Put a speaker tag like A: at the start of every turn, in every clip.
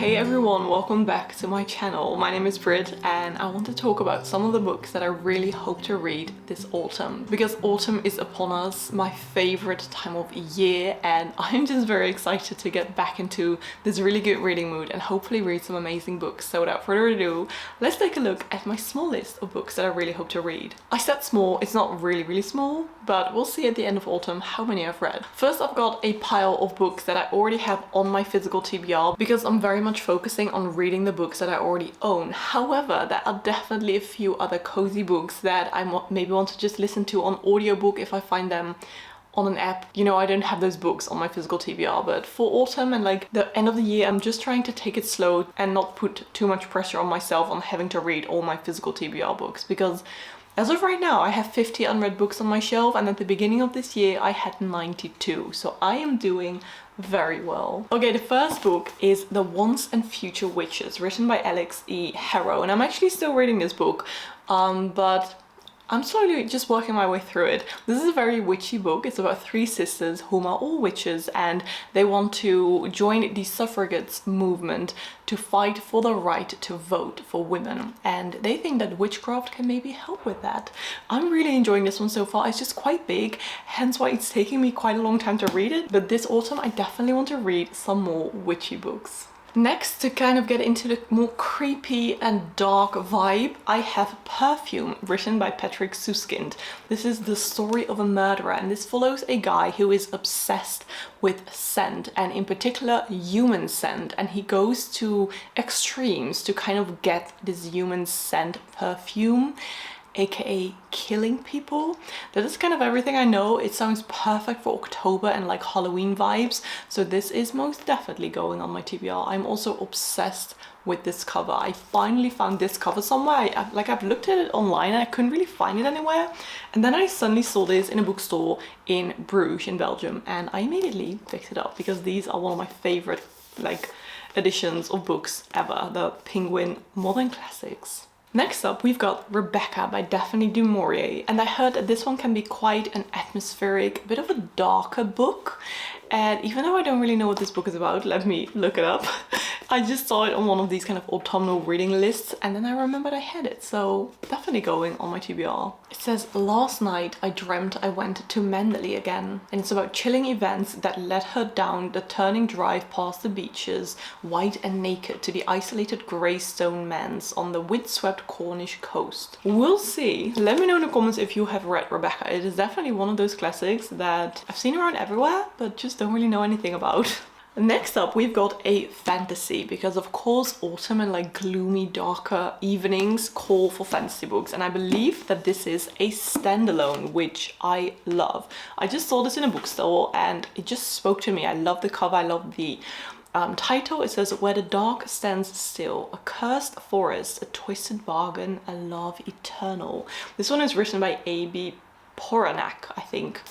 A: Hey everyone, welcome back to my channel. My name is Britt and I want to talk about some of the books that I really hope to read this autumn. Because autumn is upon us, my favorite time of year, and I'm just very excited to get back into this really good reading mood and hopefully read some amazing books. So without further ado, let's take a look at my small list of books that I really hope to read. I said small, it's not really small, but we'll see at the end of autumn how many I've read. First, I've got a pile of books that I already have on my physical TBR because I'm very much focusing on reading the books that I already own. However, there are definitely a few other cozy books that I maybe want to just listen to on audiobook if I find them on an app. You know, I don't have those books on my physical TBR, but for autumn and like the end of the year, I'm just trying to take it slow and not put too much pressure on myself on having to read all my physical TBR books, because as of right now, I have 50 unread books on my shelf, and at the beginning of this year, I had 92. So I am doing very well. Okay, the first book is The Once and Future Witches, written by Alex E. Harrow. And I'm actually still reading this book, but I'm slowly just working my way through it. This is a very witchy book. It's about three sisters whom are all witches, and they want to join the suffragettes movement to fight for the right to vote for women. And they think that witchcraft can maybe help with that. I'm really enjoying this one so far. It's just quite big, hence why it's taking me quite a long time to read it. But this autumn, I definitely want to read some more witchy books. Next, to kind of get into the more creepy and dark vibe, I have Perfume, written by Patrick Suskind. This is the story of a murderer, and this follows a guy who is obsessed with scent, and in particular human scent, and he goes to extremes to kind of get this human scent perfume, aka killing people. That is kind of everything I know. It sounds perfect for October and like Halloween vibes, so this is most definitely going on my TBR. I'm also obsessed with this cover. I finally found this cover somewhere. I've looked at it online and I couldn't really find it anywhere, and then I suddenly saw this in a bookstore in Bruges in Belgium, and I immediately picked it up because these are one of my favorite like editions of books ever, the Penguin Modern Classics. Next up, we've got Rebecca by Daphne du Maurier, and I heard that this one can be quite an atmospheric, bit of a darker book. And even though I don't really know what this book is about, let me look it up. I just saw it on one of these kind of autumnal reading lists, and then I remembered I had it, so definitely going on my TBR. It says, last night I dreamt I went to Mendeley again, and it's about chilling events that led her down the turning drive past the beaches, white and naked, to the isolated grey stone manse on the windswept Cornish coast. We'll see. Let me know in the comments if you have read Rebecca. It is definitely one of those classics that I've seen around everywhere, but just don't really know anything about. Next up, we've got a fantasy, because of course autumn and like gloomy, darker evenings call for fantasy books, and I believe that this is a standalone, which I love. I just saw this in a bookstore and it just spoke to me. I love the cover, I love the title. It says, Where the Dark Stands Still, a cursed forest, a twisted bargain, a love eternal. This one is written by A.B. Poranak, I think,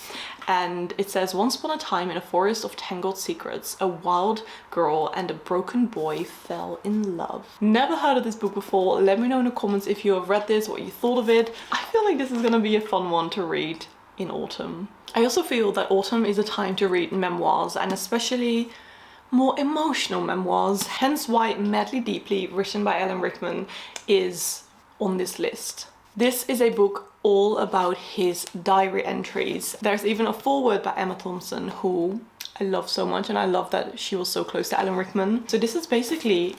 A: and it says, once upon a time in a forest of tangled secrets, a wild girl and a broken boy fell in love. Never heard of this book before. Let me know in the comments if you have read this, what you thought of it. I feel like this is gonna be a fun one to read in autumn. I also feel that autumn is a time to read memoirs, and especially more emotional memoirs, hence why Madly Deeply, written by Alan Rickman, is on this list. This is a book all about his diary entries. There's even a foreword by Emma Thompson, who I love so much, and I love that she was so close to Alan Rickman. So this is basically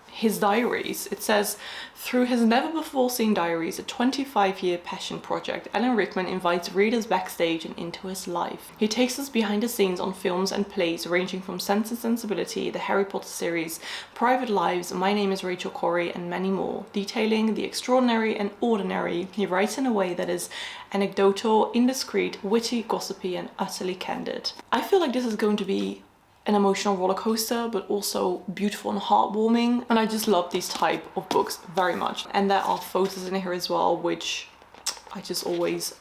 A: his diaries. It says, through his never-before-seen diaries, a 25-year passion project, Alan Rickman invites readers backstage and into his life. He takes us behind the scenes on films and plays ranging from Sense and Sensibility, the Harry Potter series, Private Lives, My Name is Rachel Corrie, and many more, detailing the extraordinary and ordinary. He writes in a way that is anecdotal, indiscreet, witty, gossipy, and utterly candid. I feel like this is going to be an emotional roller coaster, but also beautiful and heartwarming, and I just love these type of books very much. And there are photos in here as well, which I just always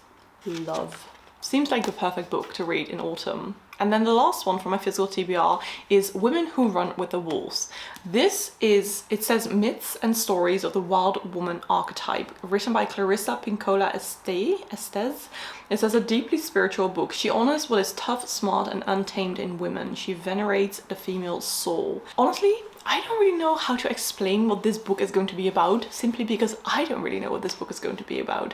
A: love. Seems like the perfect book to read in autumn. And then the last one from my physical TBR is Women Who Run with the Wolves. This is, it says, Myths and Stories of the Wild Woman Archetype, written by Clarissa Pinkola Estes. It says, a deeply spiritual book. She honors what is tough, smart, and untamed in women. She venerates the female soul. Honestly, I don't really know how to explain what this book is going to be about, simply because I don't really know what this book is going to be about.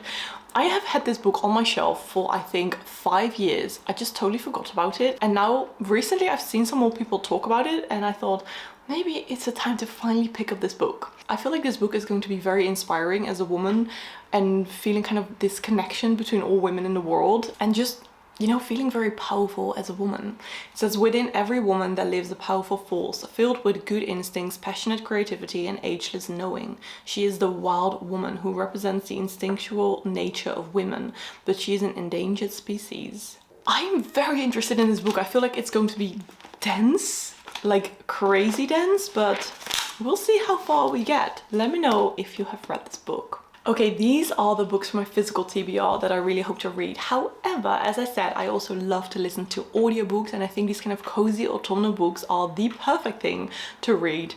A: I have had this book on my shelf for I think 5 years. I just totally forgot about it, and now recently I've seen some more people talk about it, and I thought maybe it's a time to finally pick up this book. I feel like this book is going to be very inspiring as a woman, and feeling kind of this connection between all women in the world, and just, you know, feeling very powerful as a woman. It says, within every woman there lives a powerful force, filled with good instincts, passionate creativity, and ageless knowing. She is the wild woman who represents the instinctual nature of women, but she is an endangered species. I'm very interested in this book. I feel like it's going to be dense, like crazy dense, but we'll see how far we get. Let me know if you have read this book. Okay, these are the books from my physical TBR that I really hope to read. However, as I said, I also love to listen to audiobooks, and I think these kind of cozy autumnal books are the perfect thing to read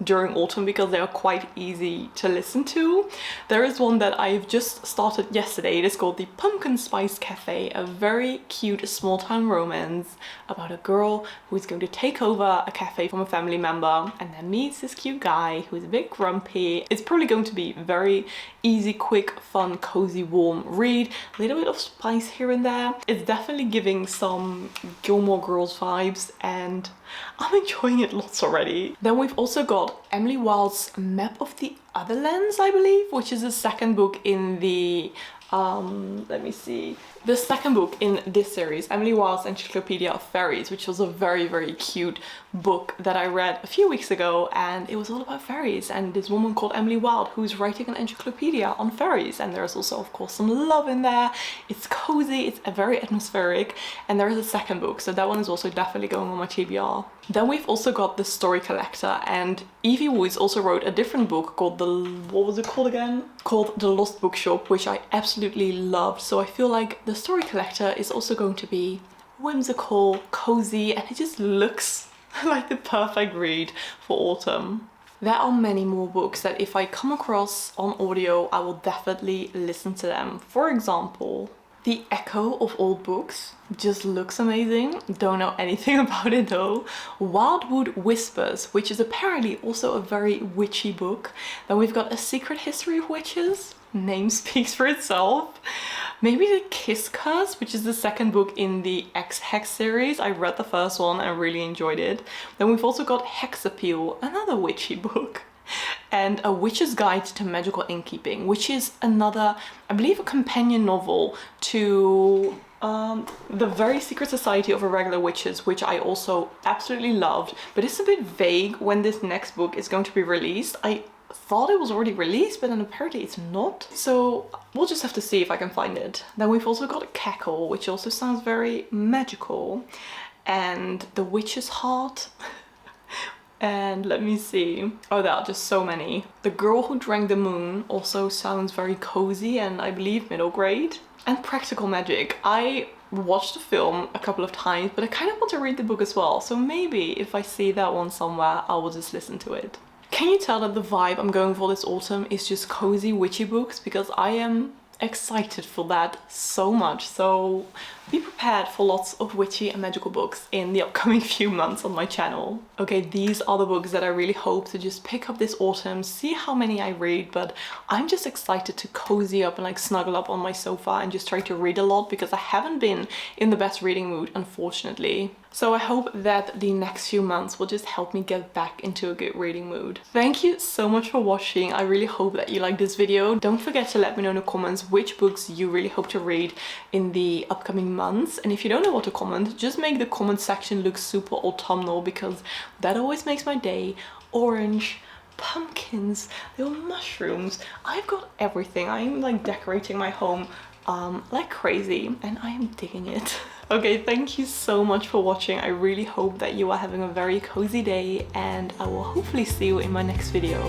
A: during autumn because they are quite easy to listen to. There is one that I've just started yesterday. It is called The Pumpkin Spice Cafe, a very cute small town romance about a girl who is going to take over a cafe from a family member and then meets this cute guy who is a bit grumpy. It's probably going to be very easy, quick, fun, cozy, warm read. A little bit of spice here and there. It's definitely giving some Gilmore Girls vibes, and I'm enjoying it lots already. Then we've also got Emily Wilde's Map of the Otherlands, I believe, which is the second book in the let me see, the second book in this series, Emily Wilde's Encyclopedia of Fairies, which was a very, very cute book that I read a few weeks ago, and it was all about fairies and this woman called Emily Wilde who's writing an encyclopedia on fairies, and there's also of course some love in there. It's cozy, it's very atmospheric, and there is a second book, so that one is also definitely going on my TBR. Then we've also got The Story Collector, and Evie Woods also wrote a different book called what was it called again? Called The Lost Bookshop, which I absolutely loved. So I feel like The Story Collector is also going to be whimsical, cozy, and it just looks like the perfect read for autumn. There are many more books that if I come across on audio, I will definitely listen to them. For example, The Echo of Old Books just looks amazing. Don't know anything about it though. Wildwood Whispers, which is apparently also a very witchy book. Then we've got A Secret History of Witches. Name speaks for itself. Maybe The Kiss Curse, which is the second book in the Hex series. I read the first one and really enjoyed it. Then we've also got Hex Appeal, another witchy book. And A Witch's Guide to Magical Innkeeping, which is another, I believe, a companion novel to The Very Secret Society of Irregular Witches, which I also absolutely loved, but it's a bit vague when this next book is going to be released. I thought it was already released, but then apparently it's not. So we'll just have to see if I can find it. Then we've also got Cackle, which also sounds very magical, and The Witch's Heart. And let me see. Oh, there are just so many. The Girl Who Drank the Moon also sounds very cozy and I believe middle grade. And Practical Magic. I watched the film a couple of times, but I kind of want to read the book as well. So maybe if I see that one somewhere, I will just listen to it. Can you tell that the vibe I'm going for this autumn is just cozy witchy books? Because I am excited for that so much. So be prepared for lots of witchy and magical books in the upcoming few months on my channel. Okay, these are the books that I really hope to just pick up this autumn, see how many I read, but I'm just excited to cozy up and like snuggle up on my sofa and just try to read a lot because I haven't been in the best reading mood, unfortunately. So I hope that the next few months will just help me get back into a good reading mood. Thank you so much for watching. I really hope that you liked this video. Don't forget to let me know in the comments which books you really hope to read in the upcoming months. And if you don't know what to comment, just make the comment section look super autumnal because that always makes my day. Orange, pumpkins, little mushrooms. I've got everything. I'm like decorating my home like crazy and I am digging it. Okay, thank you so much for watching. I really hope that you are having a very cozy day and I will hopefully see you in my next video.